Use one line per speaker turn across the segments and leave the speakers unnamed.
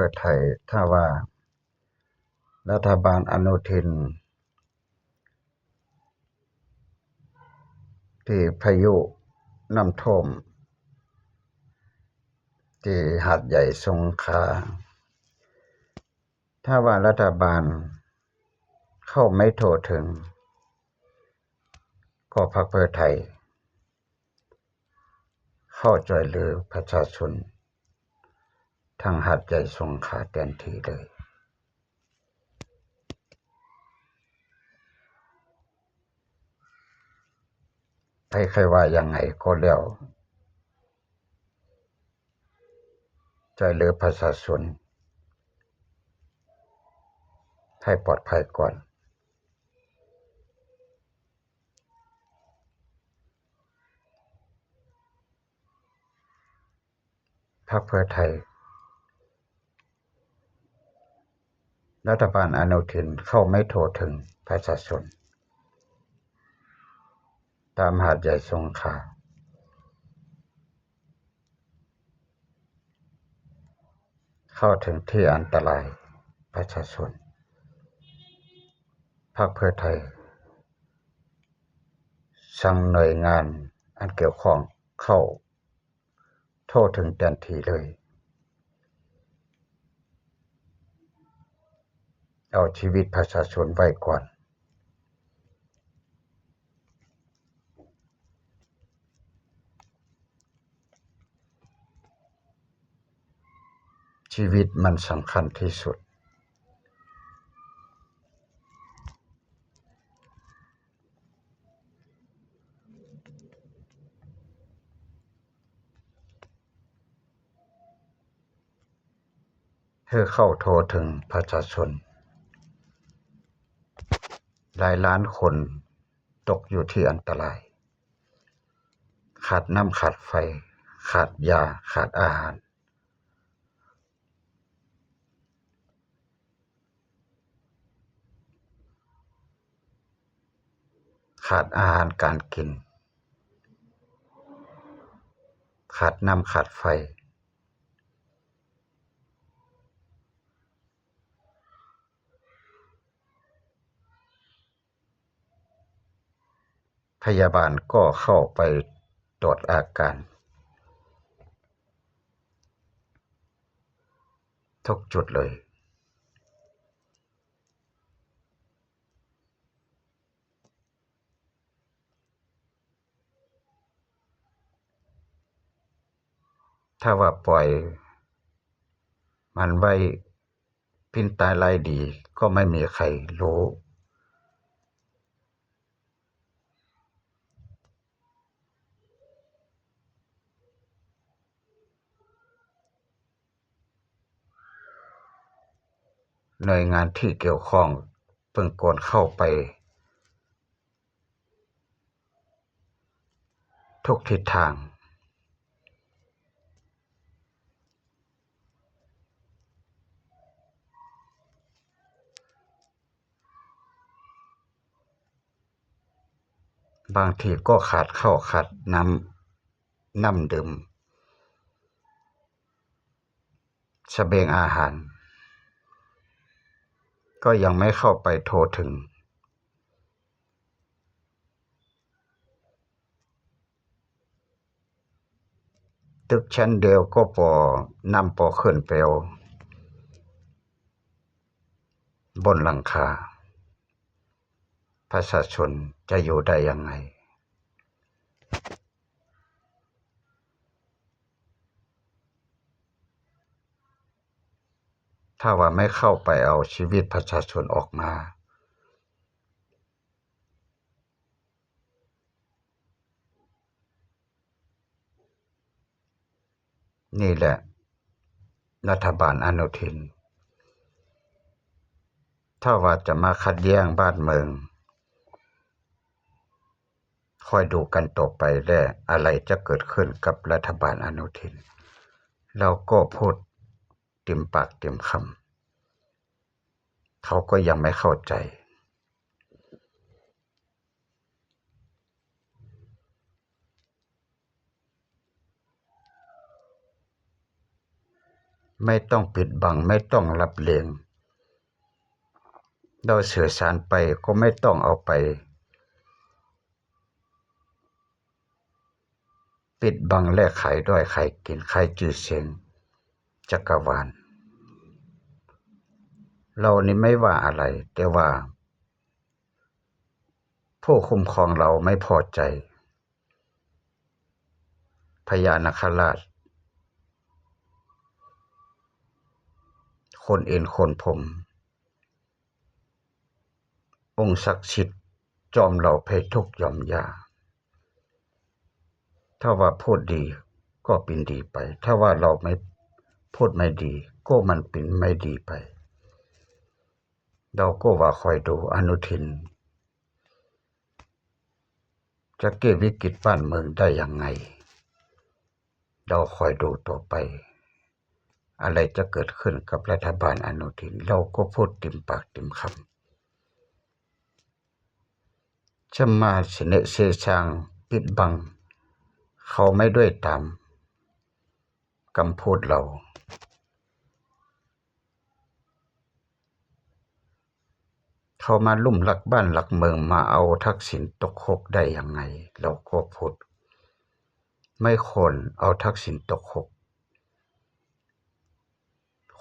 พื่อไทยถ้าว่ารัฐบาลอนุทินที่พายุน้ำท่วมที่หาดใหญ่สงขลาถ้าว่ารัฐบาลเข้าไม่โทรถึงก็พรรคเพื่อไทยเข้าช่วยเหลือประชาชนทางหาดใหญ่สงขลาเต็มที่เลยใครว่ายังไงก็แล้วช่วยเหลือประชาชนให้ปลอดภัยก่อนพรรคเพื่อไทยรัฐบาลอนุทินเข้าไม่โทรถึงประชาชนตามหาดใหญ่สงขลาเข้าถึงที่อันตรายประชาชนพรรคเพื่อไทยสั่งหน่วยงานอันเกี่ยวข้องเข้าโทรถึงทันทีเลยเอาชีวิตประชาชนไว้ก่อนชีวิตมันสำคัญที่สุดเพื่อเข้าโทรถึงประชาชนหลายล้านคนตกอยู่ที่อันตรายขาดน้ำขาดไฟขาดยาขาดอาหารขาดอาหารการกินขาดน้ำขาดไฟพยาบาลก็เข้าไปตรวจอาการทุกจุดเลยถ้าว่าปล่อยมันไว้พินตายไล่ดีก็ไม่มีใครรู้หน่วยงานที่เกี่ยวข้องเพิ่งกวนเข้าไปทุกทิศทางบางทีก็ขาดข้าวขาดน้ำดื่มเสบียงอาหารก็ยังไม่เข้าไปโทรถึงตึกชั้นเดียวก็พอนำพอขึ้นไปเอาบนหลังคาประชาชนจะอยู่ได้ยังไงถ้าว่าไม่เข้าไปเอาชีวิตประชาชนออกมานี่แหละรัฐบาลอนุทินถ้าว่าจะมาขัดแย้งบ้านเมืองคอยดูกันต่อไปและอะไรจะเกิดขึ้นกับรัฐบาลอนุทินเราก็พูดเต็มปากเต็มคำเขาก็ยังไม่เข้าใจ ไม่ต้องปิดบังไม่ต้องรับเลียงเราสื่อสารไปก็ไม่ต้องเอาไปปิดบังและขายด้อยขายกินขายจืดเสียงจักรวาลเรานี่ไม่ว่าอะไรแต่ว่าผู้คุ้มครองเราไม่พอใจพญานาคราชคนเอ็นคนผมองค์ศักดิ์สิทธิ์จอมเหล่าเพชรทุกยอมยาถ้าว่าพูดดีก็เป็นดีไปถ้าว่าเราไม่พูดไม่ดีก็มันเป็นไม่ดีไปเราก็ว่าคอยดูอนุทินจะแก้วิกฤตบ้านเมืองได้ยังไงเราคอยดูต่อไปอะไรจะเกิดขึ้นกับรัฐบาลอนุทินเราก็พูดติ่มปากติ่มคำจะมาเสนเสชางปิดบังเขาไม่ด้วยตามคำพูดเราเขามาลุ่มหลักบ้านหลักเมืองมาเอาทักษิณตกคุกได้ยังไงเราก็พูดไม่ควรเอาทักษิณตกคุก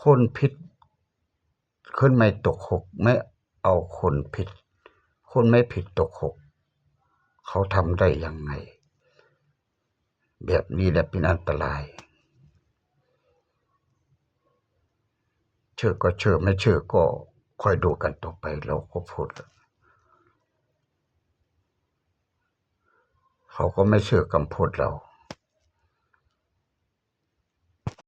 คนผิดขึ้นไม่ตกคุกไม่เอาคนผิดคนไม่ผิดตกคุกเขาทำได้ยังไงแบบนี้แหละเป็นอันตรายเชื่อก็เชื่อไม่เชื่อก็คอยดูกันต่อไปเราก็พูดเขาก็ไม่เชื่อคำพูดเรา